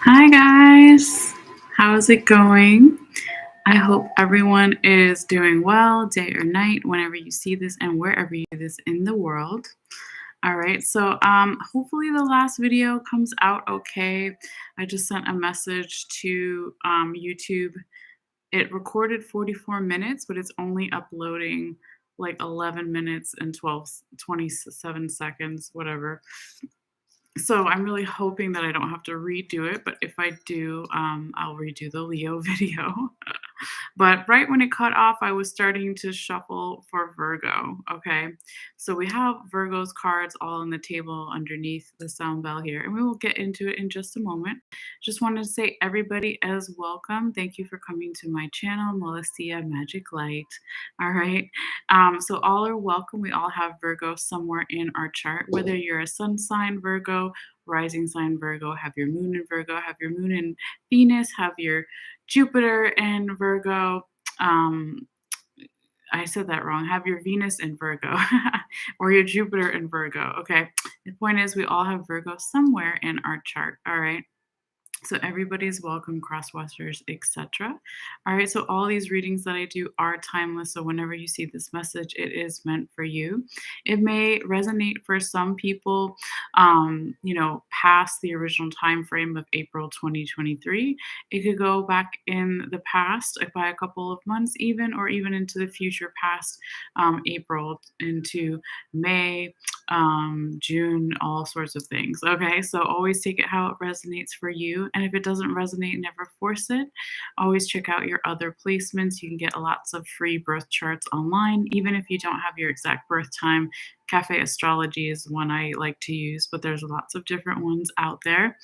Hi guys, how's it going? I hope everyone is doing well, day or night, whenever you see this and wherever you see this in the world. All right, so hopefully the last video comes out okay. I just sent a message to YouTube. It recorded 44 minutes, but it's only uploading like 11 minutes and 27 seconds, whatever. So I'm really hoping that I don't have to redo it, but if I do, I'll redo the Leo video. But right when it cut off, I was starting to shuffle for Virgo. Okay. So we have Virgo's cards all on the table underneath the sound bell here, and we will get into it in just a moment. Just wanted to say, everybody is welcome. Thank you for coming to my channel, Malessea Magic Light. All right. So all are welcome. We all have Virgo somewhere in our chart, whether you're a sun sign Virgo, rising sign Virgo, have your moon in Virgo, have your moon in Venus, have your Jupiter in Virgo. Um, I said that wrong. Have your Venus in Virgo or your Jupiter in Virgo. Okay. The point is, we all have Virgo somewhere in our chart. All right. So everybody's welcome, crosswatchers, etc. All right, so all these readings that I do are timeless. So whenever you see this message, it is meant for you. It may resonate for some people, past the original time frame of April 2023. It could go back in the past by a couple of months, or even into the future past April into May, June, all sorts of things. Okay, so always take it how it resonates for you. And if it doesn't resonate, never force it. Always check out your other placements. You can get lots of free birth charts online, even if you don't have your exact birth time. Cafe Astrology is one I like to use, but there's lots of different ones out there.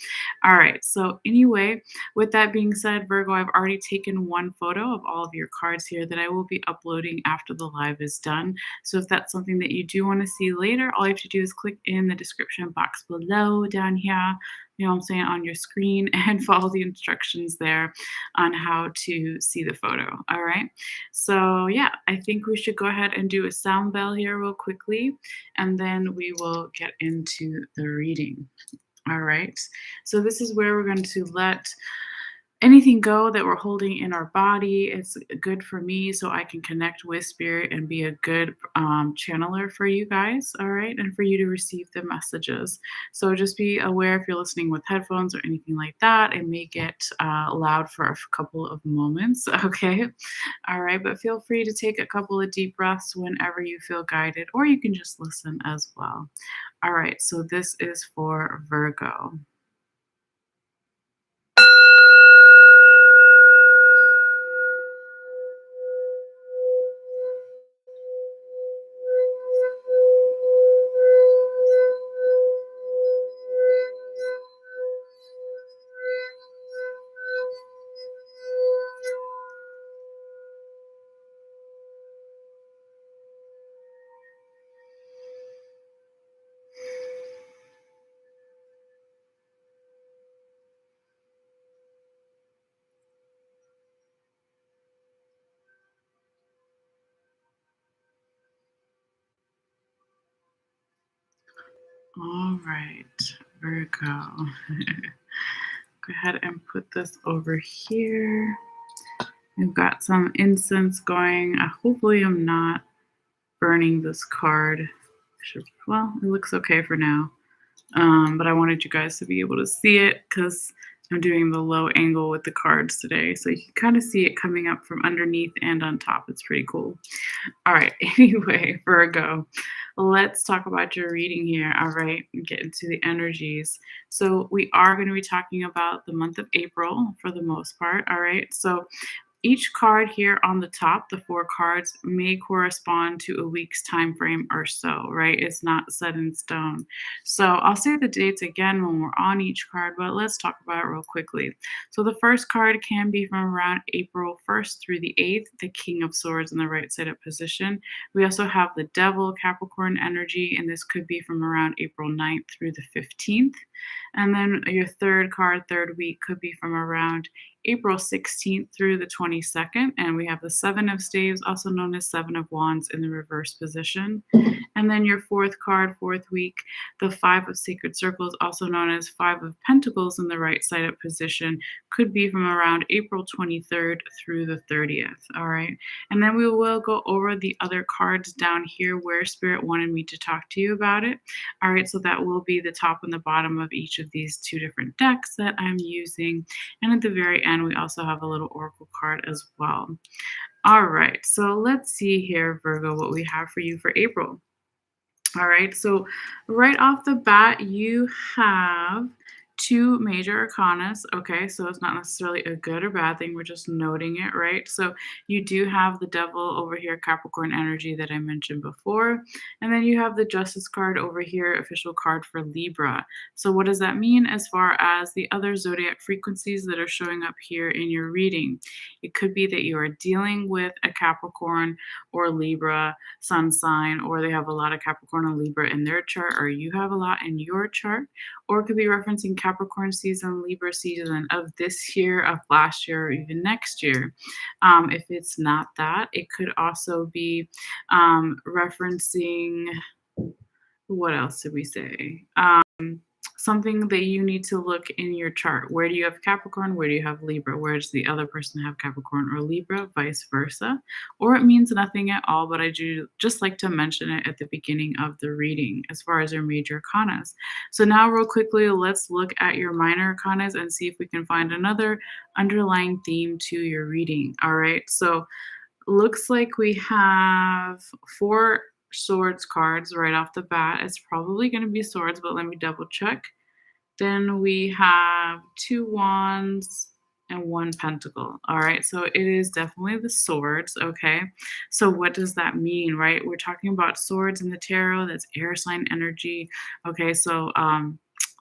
All right, so anyway, with that being said, Virgo, I've already taken one photo of all of your cards here that I will be uploading after the live is done. So if that's something that you do want to see later, all you have to do is click in the description box below down here, you know what I'm saying, on your screen, and follow the instructions there on how to see the photo. All right. So yeah, I think we should go ahead and do a sound bell here real quickly, and then we will get into the reading. All right. So this is where we're going to let anything go that we're holding in our body. It's good for me so I can connect with spirit and be a good channeler for you guys. All right. And for you to receive the messages. So just be aware if you're listening with headphones or anything like that, it may get loud for a couple of moments. Okay. All right. But feel free to take a couple of deep breaths whenever you feel guided, or you can just listen as well. All right. So this is for Virgo. All right, Virgo. Go ahead and put this over here. We've got some incense going. Hopefully I'm not burning this card. Well, it looks okay for now. But I wanted you guys to be able to see it because I'm doing the low angle with the cards today. So you can kind of see it coming up from underneath and on top. It's pretty cool. All right. Anyway, Virgo, let's talk about your reading here. All right. And get into the energies. So we are going to be talking about the month of April for the most part. All right. So each card here on the top, the 4 cards, may correspond to a week's time frame or so, right? It's not set in stone. So I'll say the dates again when we're on each card, but let's talk about it real quickly. So the first card can be from around April 1st through the 8th, the King of Swords in the right side up position. We also have the Devil, Capricorn energy, and this could be from around April 9th through the 15th. And then your third card, third week, could be from around April 16th through the 22nd. And we have the Seven of Staves, also known as Seven of Wands, in the reverse position. And then your fourth card, fourth week, the Five of Sacred Circles, also known as Five of Pentacles in the right side up position, could be from around April 23rd through the 30th. All right. And then we will go over the other cards down here where Spirit wanted me to talk to you about it. All right. So that will be the top and the bottom of each of these two different decks that I'm using. And at the very end, we also have a little oracle card as well. All right. So let's see here, Virgo, what we have for you for April. All right, so right off the bat, you have two major arcanas. Okay, so it's not necessarily a good or bad thing. We're just noting it, right? So you do have the devil over here, Capricorn energy that I mentioned before. And then you have the justice card over here, official card for Libra. So what does that mean as far as the other zodiac frequencies that are showing up here in your reading? It could be that you are dealing with a Capricorn or Libra sun sign, or they have a lot of Capricorn and Libra in their chart, or you have a lot in your chart, or it could be referencing Capricorn season, Libra season of this year, of last year, or even next year. If it's not that, it could also be referencing, what else did we say? Something that you need to look in your chart. Where do you have Capricorn? Where do you have Libra? Where does the other person have Capricorn or Libra? Vice versa. Or it means nothing at all, but I do just like to mention it at the beginning of the reading as far as your major arcanas. So now real quickly, let's look at your minor arcanas and see if we can find another underlying theme to your reading. All right, so looks like we have four swords cards right off the bat. It's probably going to be swords, but let me double check. Then we have two wands and one pentacle. All right, so it is definitely the swords. Okay, so what does that mean, right? We're talking about swords in the tarot. That's air sign energy. Okay, so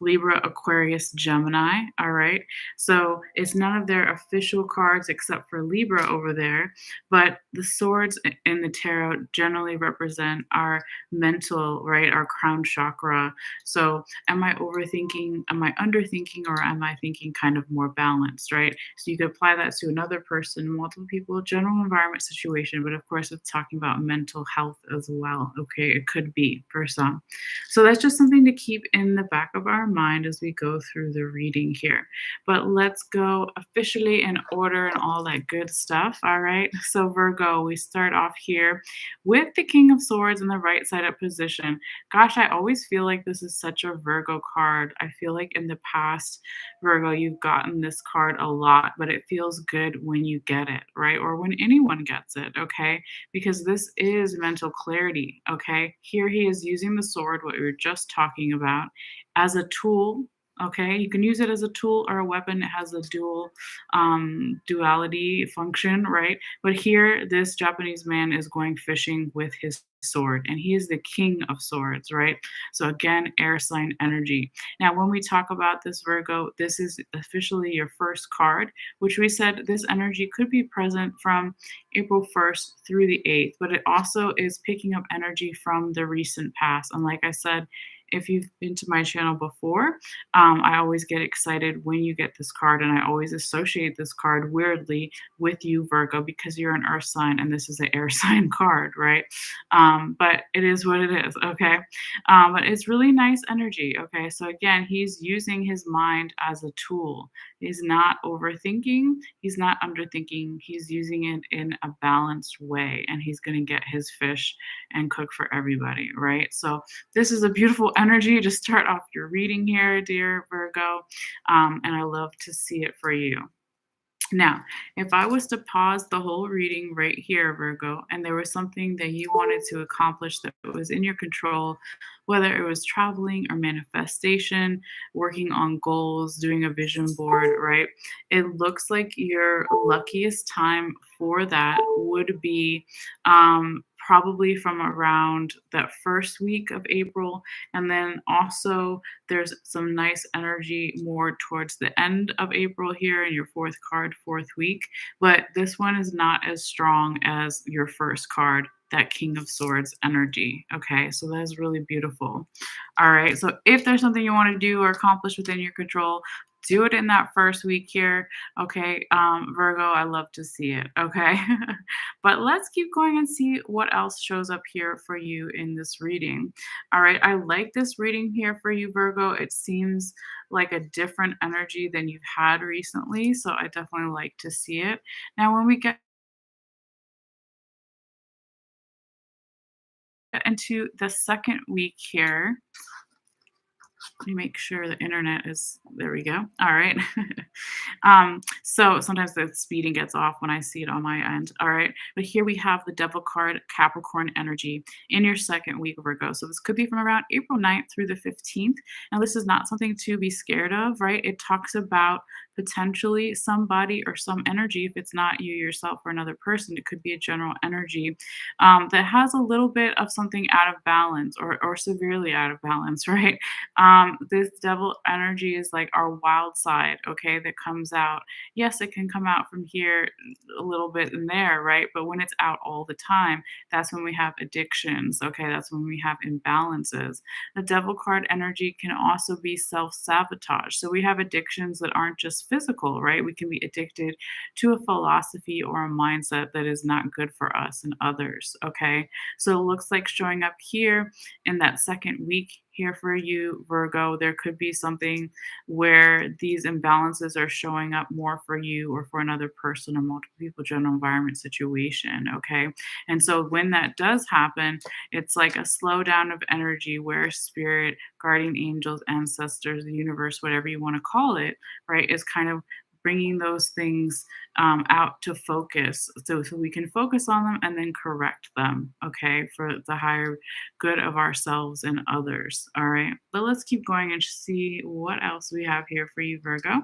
Libra, Aquarius, Gemini. All right. So it's none of their official cards except for Libra over there. But the swords in the tarot generally represent our mental, right? Our crown chakra. So am I overthinking? Am I underthinking? Or am I thinking kind of more balanced, right? So you could apply that to another person, multiple people, general environment situation. But of course, it's talking about mental health as well. Okay. It could be for some. So that's just something to keep in the back of our mind as we go through the reading here. But let's go officially in order and all that good stuff. All right. So, Virgo, we start off here with the King of Swords in the right side up position. Gosh, I always feel like this is such a Virgo card. I feel like in the past, Virgo, you've gotten this card a lot, but it feels good when you get it, right? Or when anyone gets it, okay? Because this is mental clarity, okay? Here he is using the sword, what we were just talking about, as a tool. Okay, you can use it as a tool or a weapon. It has a duality function, right? But here, this Japanese man is going fishing with his sword, and he is the king of swords, right? So again, air sign energy. Now, when we talk about this, Virgo, this is officially your first card, which we said this energy could be present from April 1st through the 8th, but it also is picking up energy from the recent past. And like I said, if you've been to my channel before, I always get excited when you get this card, and I always associate this card weirdly with you, Virgo, because you're an earth sign and this is an air sign card, right? But it is what it is, okay? But it's really nice energy, okay? So again, he's using his mind as a tool. He's not overthinking, he's not underthinking, he's using it in a balanced way, and he's going to get his fish and cook for everybody, right? So this is a beautiful energy to start off your reading here, dear Virgo, and I love to see it for you. Now, if I was to pause the whole reading right here, Virgo, and there was something that you wanted to accomplish that was in your control, whether it was traveling or manifestation, working on goals, doing a vision board, right? It looks like your luckiest time for that would be probably from around that first week of April. And then also, there's some nice energy more towards the end of April here in your fourth card, fourth week. But this one is not as strong as your first card, that King of Swords energy. Okay, so that's really beautiful. All right, so if there's something you want to do or accomplish within your control, Do it in that first week here, okay? Virgo, I love to see it, okay? But let's keep going and see what else shows up here for you in this reading. All right, I like this reading here for you, Virgo. It seems like a different energy than you've had recently, so I definitely like to see it. Now, when we get into the second week here, let me make sure the internet is there we go. All right. So sometimes the speeding gets off when I see it on my end. All right. But here we have the devil card, Capricorn energy in your second week of Virgo. So this could be from around April 9th through the 15th. Now, this is not something to be scared of, right? It talks about potentially somebody or some energy. If it's not you yourself or another person, it could be a general energy that has a little bit of something out of balance or severely out of balance, right? This devil energy is like our wild side, okay, that comes out. Yes, it can come out from here a little bit in there, right? But when it's out all the time, that's when we have addictions, okay? That's when we have imbalances. The devil card energy can also be self sabotage. So we have addictions that aren't just physical, right? We can be addicted to a philosophy or a mindset that is not good for us and others, okay? So it looks like showing up here in that second week here for you, Virgo, there could be something where these imbalances are showing up more for you or for another person or multiple people, general environment situation. Okay. And so when that does happen, it's like a slowdown of energy where spirit, guardian angels, ancestors, the universe, whatever you want to call it, right, is kind of bringing those things out to focus so we can focus on them and then correct them, okay, for the higher good of ourselves and others. All right. But let's keep going and see what else we have here for you, Virgo.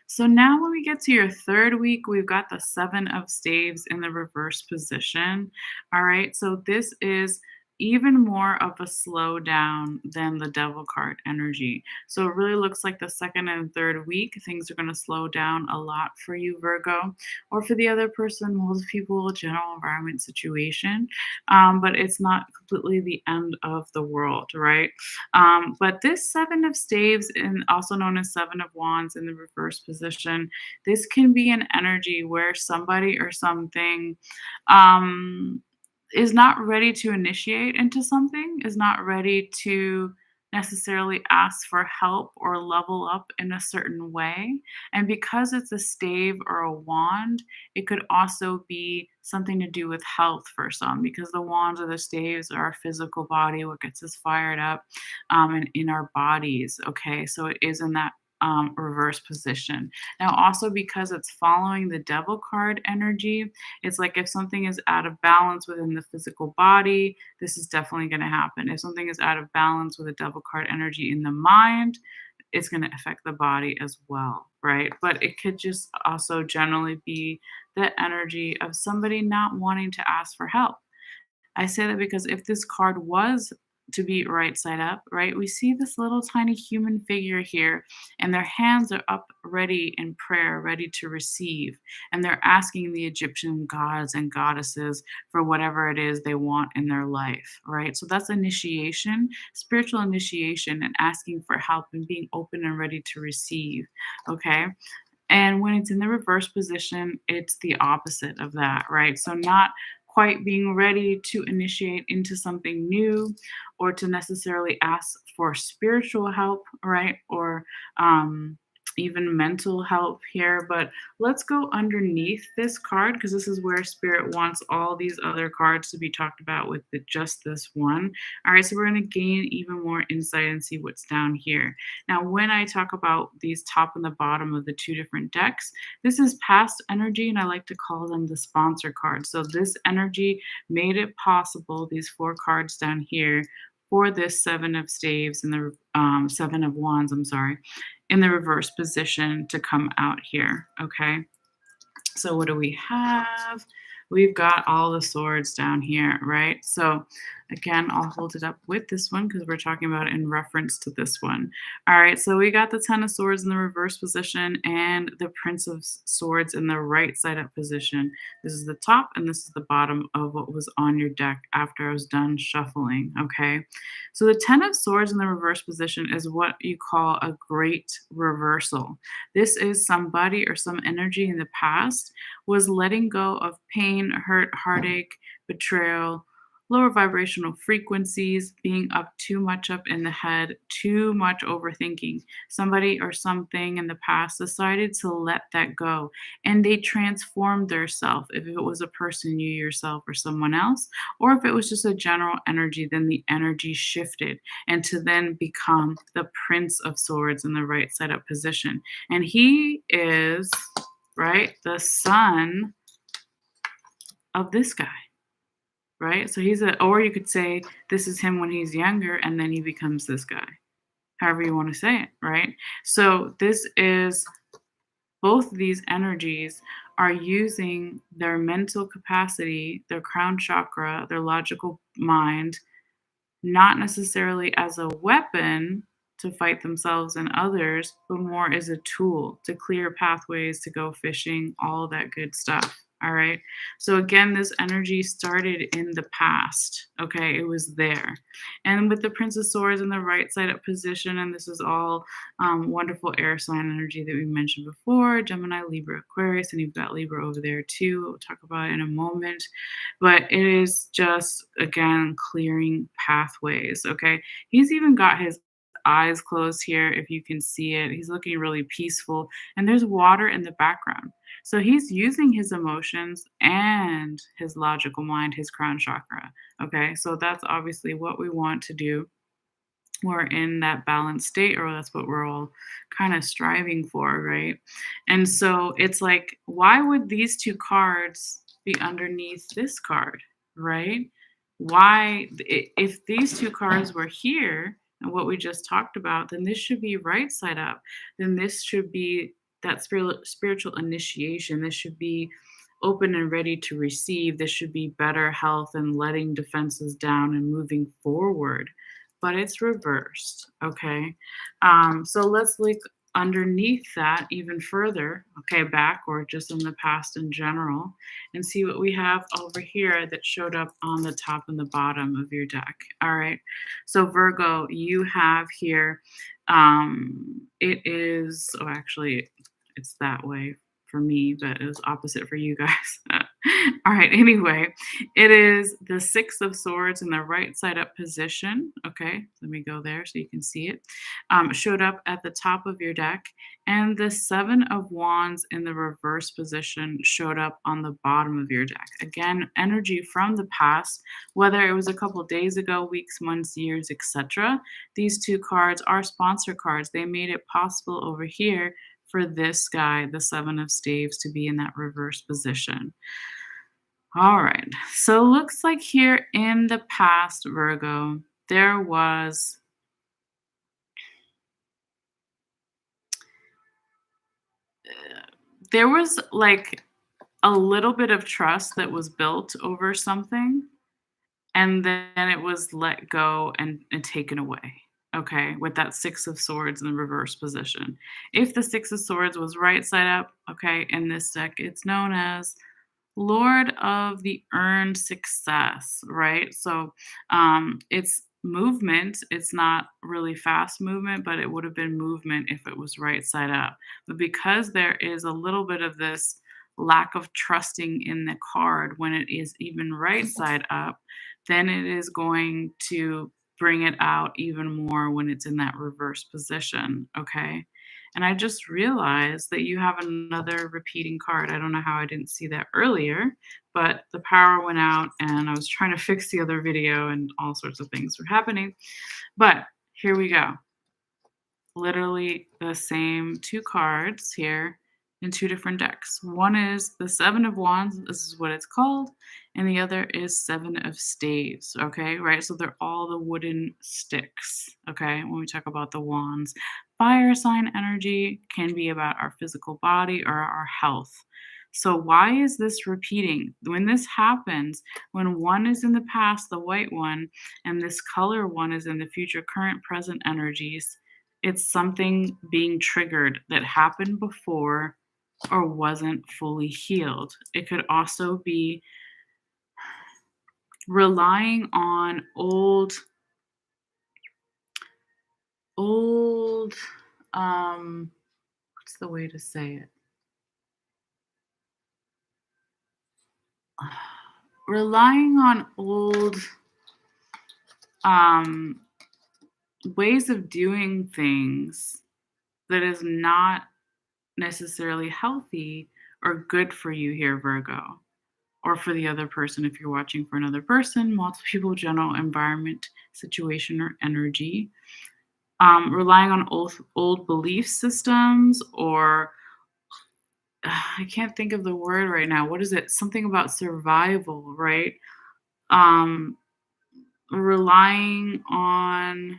So now when we get to your third week, we've got the Seven of Staves in the reverse position. All right. So this is even more of a slowdown than the devil card energy. So it really looks like the second and third week, things are going to slow down a lot for you, Virgo, or for the other person, most people, general environment situation. But it's not completely the end of the world, right? But this Seven of Staves, and also known as Seven of Wands in the reverse position, this can be an energy where somebody or something um, is not ready to initiate into something, is not ready to necessarily ask for help or level up in a certain way. And because it's a stave or a wand, it could also be something to do with health for some, because the wands or the staves are our physical body, what gets us fired up and in our bodies. Okay, so it is in that reverse position. Now, also because it's following the devil card energy, it's like if something is out of balance within the physical body, this is definitely going to happen. If something is out of balance with a devil card energy in the mind, it's going to affect the body as well, right? But it could just also generally be the energy of somebody not wanting to ask for help. I say that because if this card was to be right side up, right, we see this little tiny human figure here, and their hands are up ready in prayer, ready to receive. And they're asking the Egyptian gods and goddesses for whatever it is they want in their life, right? So that's initiation, spiritual initiation, and asking for help and being open and ready to receive, okay? And when it's in the reverse position, it's the opposite of that, right? So, not quite being ready to initiate into something new or to necessarily ask for spiritual help, right? Or even mental help here. But let's go underneath this card because this is where spirit wants all these other cards to be talked about with just this one. All right, so we're going to gain even more insight and see what's down here. Now, when I talk about these top and the bottom of the two different decks, this is past energy, and I like to call them the sponsor cards. So this energy made it possible, these four cards down here, for this Seven of Staves and the Seven of Wands, I'm sorry, in the reverse position to come out here. Okay. So what do we have? we've got all the swords down here, right? So again, I'll hold it up with this one because we're talking about it in reference to this one. All right, so we got the Ten of Swords in the reverse position and the Prince of Swords in the right side up position. This is the top and this is the bottom of what was on your deck after I was done shuffling, okay? So the Ten of Swords in the reverse position is what you call a great reversal. This is somebody or some energy in the past was letting go of pain, hurt, heartache, betrayal, lower vibrational frequencies, being up too much up in the head, too much overthinking. Somebody or something in the past decided to let that go and they transformed their self. If it was a person, you yourself, or someone else, or if it was just a general energy, then the energy shifted and to then become the Prince of Swords in the right side up position. And he is, right, the son of this guy, right? So he's a, or you could say this is him when he's younger and then he becomes this guy, however you want to say it, right? So this is both of these energies are using their mental capacity, their crown chakra, their logical mind, not necessarily as a weapon to fight themselves and others, but more as a tool to clear pathways, to go fishing, all that good stuff. All right. So, again, this energy started in the past. Okay. It was there. And with the Prince of Swords in the right side up position, and this is all wonderful air sign energy that we mentioned before, Gemini, Libra, Aquarius, and you've got Libra over there too. We'll talk about it in a moment. But it is just, again, clearing pathways. Okay. He's even got his eyes closed here, if you can see it. He's looking really peaceful, and there's water in the background. So he's using his emotions and his logical mind, his crown chakra. Okay. So that's obviously what we want to do. We're in that balanced state, or that's what we're all kind of striving for, right? And so it's like, why would these two cards be underneath this card, right? Why, if these two cards were here and what we just talked about, then this should be right side up. Then this should be that spiritual initiation. This should be open and ready to receive. This should be better health and letting defenses down and moving forward, but it's reversed. Okay. So let's look underneath that even further, okay, back or just in the past in general, and see what we have over here that showed up on the top and the bottom of your deck. All right. So, Virgo, you have here, it is, oh, actually, it's that way for me, but it was opposite for you guys. All right. Anyway, it is the Six of Swords in the right side up position. Okay. Let me go there so you can see it. Showed up at the top of your deck. And the Seven of Wands in the reverse position showed up on the bottom of your deck. Again, energy from the past, whether it was a couple days ago, weeks, months, years, etc. These two cards are sponsor cards. They made it possible over here for this guy, the Seven of Staves, to be in that reverse position. All right. So looks like here in the past, Virgo, there was like a little bit of trust that was built over something, and then it was let go and taken away. Okay, with that Six of Swords in the reverse position. If the Six of Swords was right side up, okay, in this deck, it's known as Lord of the earned success, right? So it's movement. It's not really fast movement, but it would have been movement if it was right side up. But because there is a little bit of this lack of trusting in the card when it is even right side up, then it is going to bring it out even more when it's in that reverse position. Okay. And I just realized that you have another repeating card. I don't know how I didn't see that earlier, but the power went out and I was trying to fix the other video and all sorts of things were happening. But here we go. Literally the same two cards here in two different decks. One is the Seven of Wands, this is what it's called, and the other is Seven of Staves, okay, right? So they're all the wooden sticks, okay, when we talk about the wands. Fire sign energy can be about our physical body or our health. So why is this repeating? When this happens, when one is in the past, the white one, and this color one is in the future, current, present energies, it's something being triggered that happened before or wasn't fully healed. It could also be relying on old, what's the way to say it? Relying on old um ways of doing things that is not necessarily healthy or good for you here, Virgo, or for the other person if you're watching for another person, multiple people, general environment, situation, or energy. Relying on old belief systems or I can't think of the word right now. What is it? Something about survival, right? Um, Relying on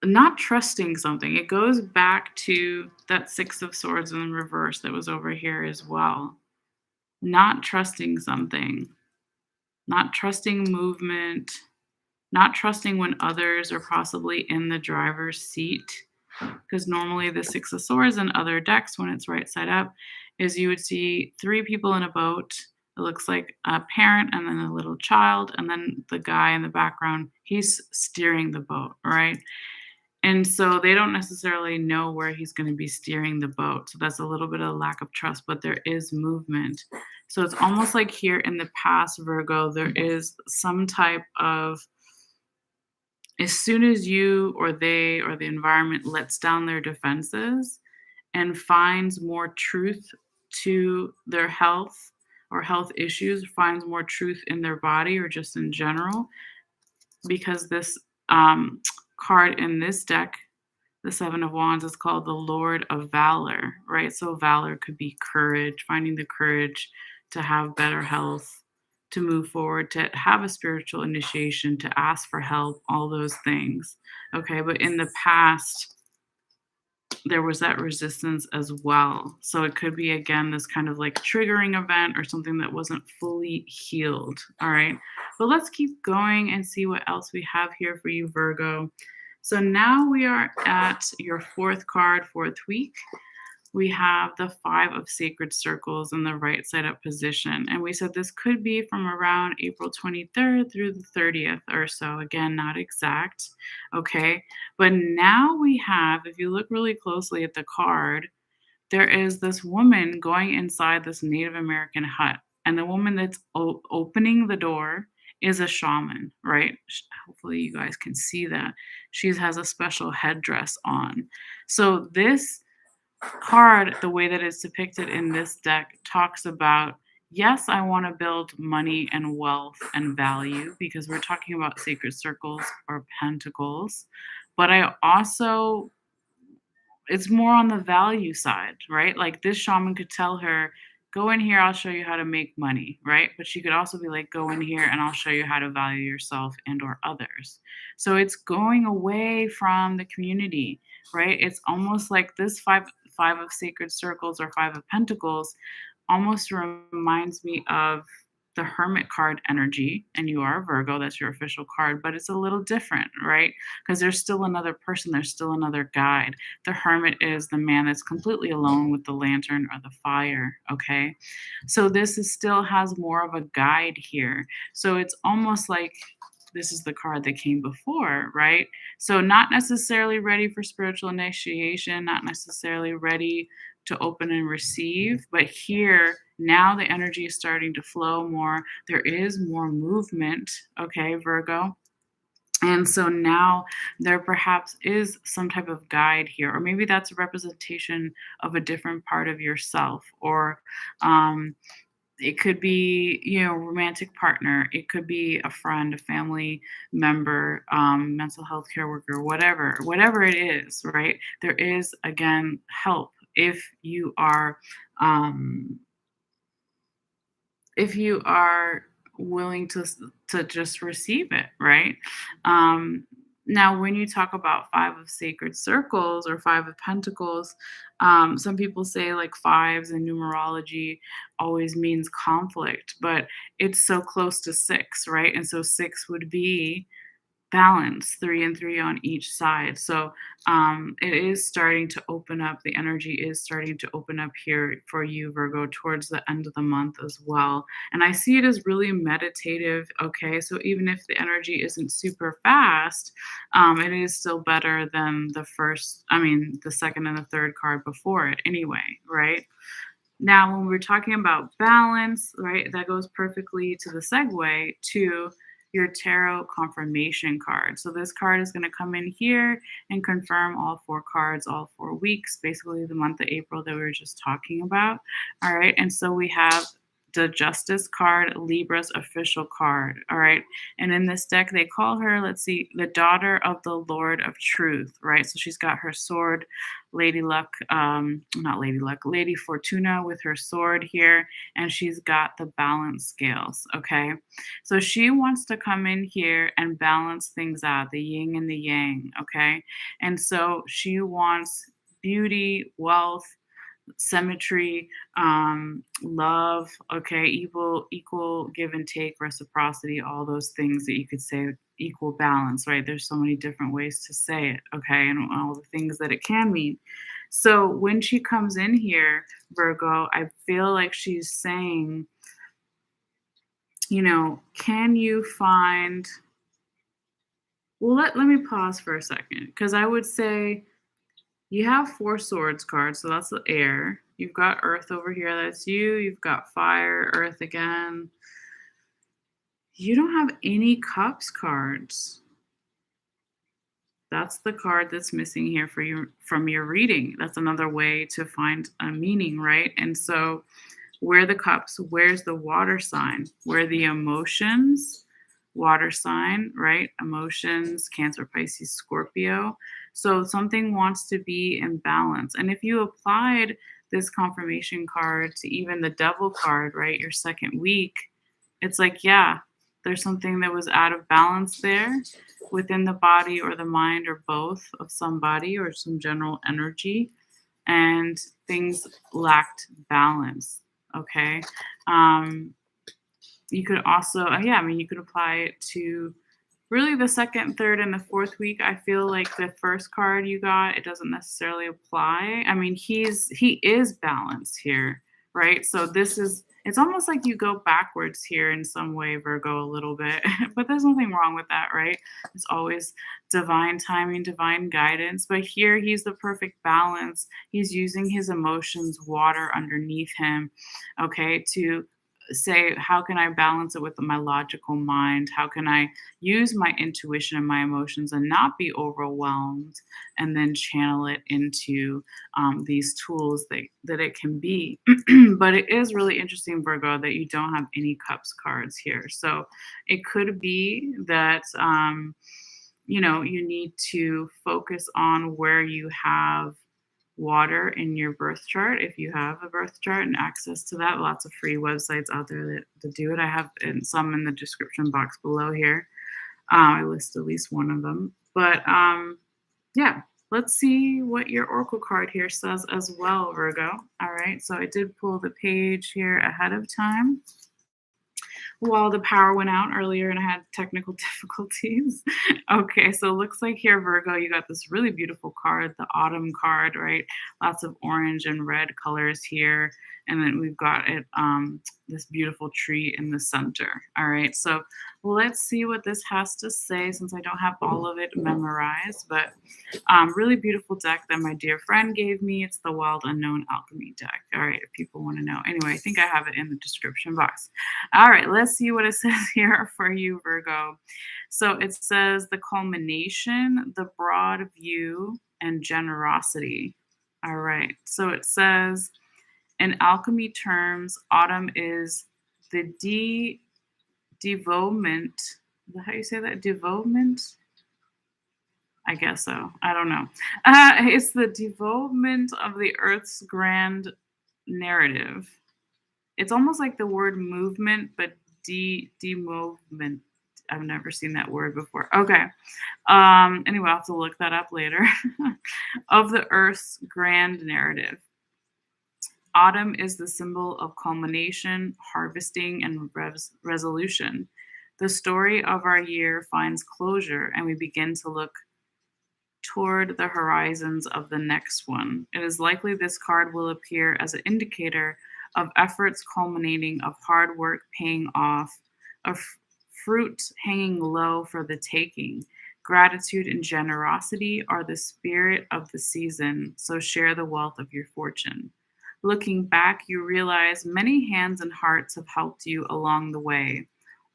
not trusting something. It goes back to that 6 of swords in reverse that was over here as well. Not trusting something, not trusting movement, not trusting when others are possibly in the driver's seat. Because normally the 6 of swords in other decks, when it's right side up, is you would see 3 people in a boat. It looks like a parent and then a little child, and then the guy in the background, he's steering the boat, right? And so they don't necessarily know where he's gonna be steering the boat, so that's a little bit of lack of trust, but there is movement. So it's almost like here in the past, Virgo, there is some type of as soon as you or they or the environment lets down their defenses and finds more truth to their health or health issues, finds more truth in their body or just in general, because this card in this deck, the 7 of Wands, is called the Lord of Valor, right? So valor could be courage, finding the courage to have better health, to move forward, to have a spiritual initiation, to ask for help, all those things. Okay, but in the past, there was that resistance as well. So it could be again this kind of like triggering event or something that wasn't fully healed. All right. But let's keep going and see what else we have here for you, Virgo. So now we are at your fourth card, fourth week. We have the 5 of sacred circles in the right side up position. And we said this could be from around April 23rd through the 30th or so. Again, not exact. Okay. But now we have, if you look really closely at the card, there is this woman going inside this Native American hut. And the woman that's opening the door is a shaman, right? Hopefully, you guys can see that. She has a special headdress on. So, this card, the way that it's depicted in this deck, talks about yes, I want to build money and wealth and value because we're talking about sacred circles or pentacles. But I also, it's more on the value side, right? Like this shaman could tell her, go in here, I'll show you how to make money, right? But she could also be like, go in here and I'll show you how to value yourself and or others. So it's going away from the community, right? It's almost like this five of sacred circles or 5 of pentacles almost reminds me of the hermit card energy, and you are a Virgo, that's your official card, but it's a little different, right? Because there's still another person, there's still another guide. The hermit is the man that's completely alone with the lantern or the fire, okay? So this is still has more of a guide here. So it's almost like this is the card that came before, right? So not necessarily ready for spiritual initiation, not necessarily ready to open and receive, but here now the energy is starting to flow more. There is more movement, okay, Virgo. And so now there perhaps is some type of guide here, or maybe that's a representation of a different part of yourself, or um, it could be, romantic partner. It could be a friend, a family member, mental health care worker, whatever it is, right? There is, again, help um, if you are willing to just receive it, right? Um, Now, when you talk about five of sacred circles or five of pentacles, some people say like fives in numerology always means conflict, but it's so close to six, right? And so six would be balance, 3 and 3 on each side. So, it is starting to open up. The energy is starting to open up here for you, Virgo, towards the end of the month as well. And I see it as really meditative. Okay. So, even if the energy isn't super fast, it is still better than the second and the third card before it, anyway. Right. Now, when we're talking about balance, right, that goes perfectly to the segue to your tarot confirmation card. So this card is going to come in here and confirm all four cards, all 4 weeks, basically the month of April that we were just talking about. All right. And so we have the Justice card, Libra's official card. All right. And in this deck, they call her, let's see, the daughter of the Lord of Truth, right? So she's got her sword, Lady Luck, not Lady Luck, Lady Fortuna with her sword here, and she's got the balance scales, okay? So she wants to come in here and balance things out, the yin and the yang, okay? And so she wants beauty, wealth, symmetry, love, okay, equal give and take, reciprocity, all those things that you could say, equal balance, right? There's so many different ways to say it, okay, and all the things that it can mean. So when she comes in here, Virgo, I feel like she's saying, can you find, well, let me pause for a second, because I would say you have four swords cards, so that's the air. You've got earth over here, that's you. You've got fire, earth again. You don't have any cups cards. That's the card that's missing here for you from your reading. That's another way to find a meaning, right? And so where the cups, where's the water sign? Where the emotions, water sign, right? Emotions, Cancer, Pisces, Scorpio. So something wants to be in balance. And if you applied this confirmation card to even the devil card, right? Your second week, it's like, yeah, there's something that was out of balance there within the body or the mind or both of somebody or some general energy, and things lacked balance. Okay. Um, you could also, you could apply it to really the second, third, and the fourth week. I feel like the first card you got, it doesn't necessarily apply. I mean, he is balanced here, right? So it's almost like you go backwards here in some way, Virgo, a little bit, but there's nothing wrong with that, right? It's always divine timing, divine guidance. But here he's the perfect balance. He's using his emotions, water underneath him, okay, to say, how can I balance it with my logical mind? How can I use my intuition and my emotions and not be overwhelmed, and then channel it into these tools that it can be. But it is really interesting, Virgo, that you don't have any cups cards here. So it could be that you need to focus on where you have water in your birth chart. If you have a birth chart and access to that, lots of free websites out there that do it. I have some in the description box below here. I list at least one of them. But yeah, let's see what your oracle card here says as well, Virgo. All right, so I did pull the page here ahead of time while the power went out earlier and I had technical difficulties. Okay, so it looks like here, Virgo, you got this really beautiful card, the autumn card, right? Lots of orange and red colors here. And then we've got it, this beautiful tree in the center. All right, so let's see what this has to say, since I don't have all of it memorized. But really beautiful deck that my dear friend gave me. It's the Wild Unknown Alchemy deck. All right, if people want to know. Anyway, I think I have it in the description box. All right, let's see what it says here for you, Virgo. So it says the culmination, the broad view, and generosity. All right, so it says, in alchemy terms, autumn is the devoment. Is that how you say that? Devoment? I guess so. I don't know. It's the development of the Earth's grand narrative. It's almost like the word movement, but demovement. I've never seen that word before. Okay. Anyway, I'll have to look that up later. Of the Earth's grand narrative. Autumn is the symbol of culmination, harvesting, and resolution. The story of our year finds closure, and we begin to look toward the horizons of the next one. It is likely this card will appear as an indicator of efforts culminating, of hard work paying off, of fruit hanging low for the taking. Gratitude and generosity are the spirit of the season, so share the wealth of your fortune. Looking back, you realize many hands and hearts have helped you along the way.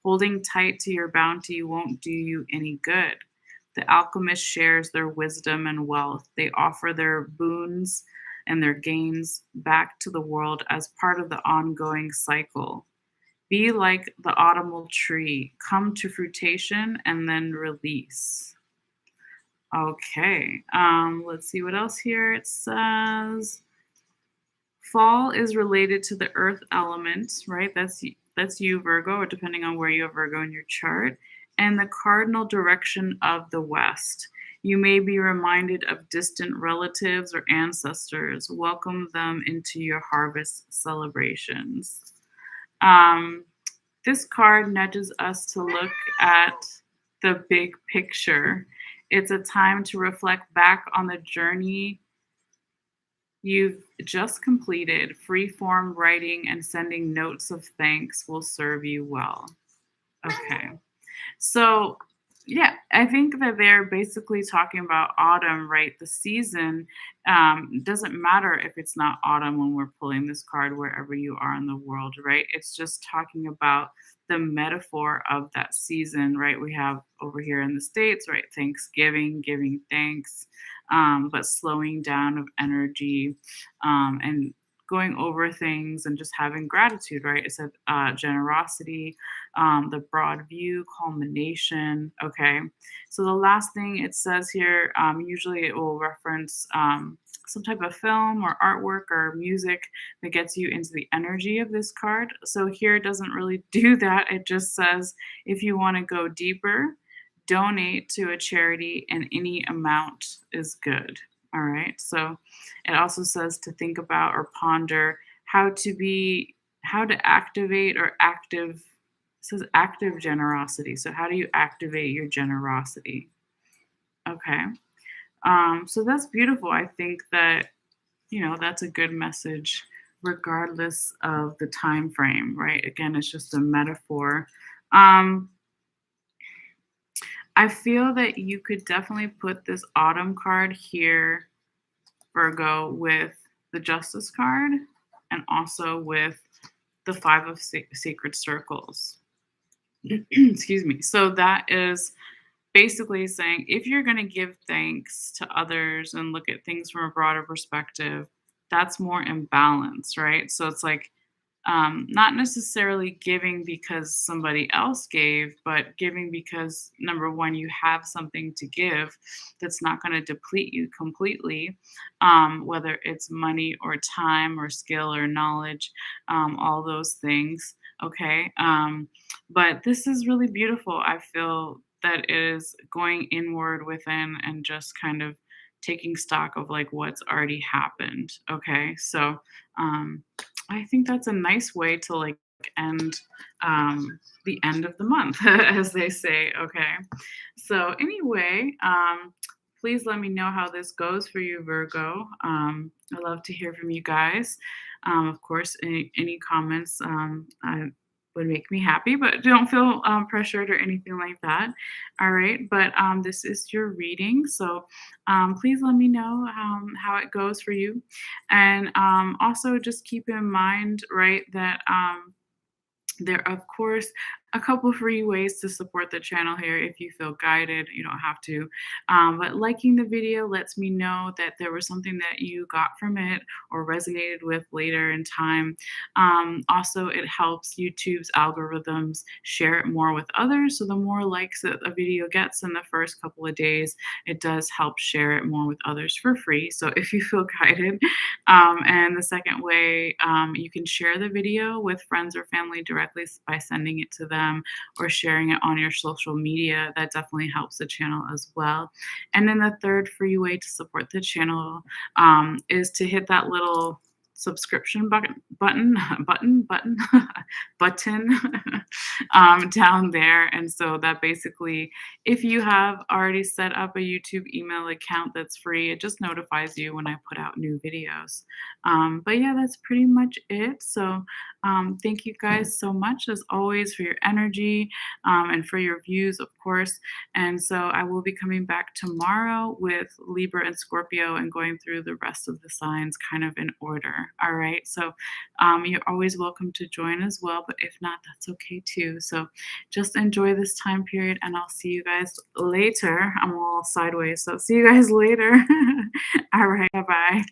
Holding tight to your bounty won't do you any good. The alchemist shares their wisdom and wealth. They offer their boons and their gains back to the world as part of the ongoing cycle. Be like the autumnal tree, come to fruition and then release. Okay, let's see what else here. It says fall is related to the earth element, right? That's you, Virgo, or depending on where you have Virgo in your chart, and the cardinal direction of the west. You may be reminded of distant relatives or ancestors. Welcome them into your harvest celebrations. Um, this card nudges us to look at the big picture. It's a time to reflect back on the journey you've just completed. Free form writing and sending notes of thanks will serve you well. Okay. So, yeah, I think that they're basically talking about autumn, right? The season doesn't matter if it's not autumn when we're pulling this card wherever you are in the world, right? It's just talking about the metaphor of that season, right? We have over here in the States, right? Thanksgiving, giving thanks, but slowing down of energy and going over things and just having gratitude, right? It said generosity, the broad view, culmination. Okay. So the last thing it says here, usually it will reference some type of film or artwork or music that gets you into the energy of this card. So here it doesn't really do that. It just says if you want to go deeper, donate to a charity and any amount is good. All right. So it also says to think about or ponder how to activate or active. It says active generosity. So how do you activate your generosity? Okay. So that's beautiful. I think that, that's a good message regardless of the time frame, right? Again, it's just a metaphor. Um, I feel that you could definitely put this autumn card here, Virgo, with the Justice card and also with the Five of Sacred Circles. Excuse me. So that is basically saying if you're going to give thanks to others and look at things from a broader perspective, that's more in balance, right? So it's like not necessarily giving because somebody else gave, but giving because number one, you have something to give that's not going to deplete you completely, whether it's money or time or skill or knowledge, all those things. Okay. But this is really beautiful. I feel that it is going inward within and just kind of taking stock of like what's already happened. Okay. So, I think that's a nice way to like end the end of the month, as they say. Okay. So anyway, please let me know how this goes for you, Virgo. I love to hear from you guys. Of course, any comments would make me happy, but don't feel pressured or anything like that. All right. But this is your reading. So please let me know how it goes for you. And also just keep in mind, right, that there are, of course, a couple free ways to support the channel here if you feel guided. You don't have to. But liking the video lets me know that there was something that you got from it or resonated with later in time. Also, it helps YouTube's algorithms share it more with others. So the more likes that a video gets in the first couple of days, it does help share it more with others for free. So if you feel guided. And the second way, you can share the video with friends or family directly by sending it to them. them or sharing it on your social media. That definitely helps the channel as well. And then the third free way to support the channel is to hit that little subscription button button down there. And so that basically, if you have already set up a YouTube email account that's free, it just notifies you when I put out new videos. But yeah, that's pretty much it. So thank you guys so much, as always, for your energy and for your views, of course. And so I will be coming back tomorrow with Libra and Scorpio and going through the rest of the signs kind of in order. All right. So you're always welcome to join as well. But if not, that's okay too. So just enjoy this time period, and I'll see you guys later. I'm all sideways. So see you guys later. All right. Bye bye.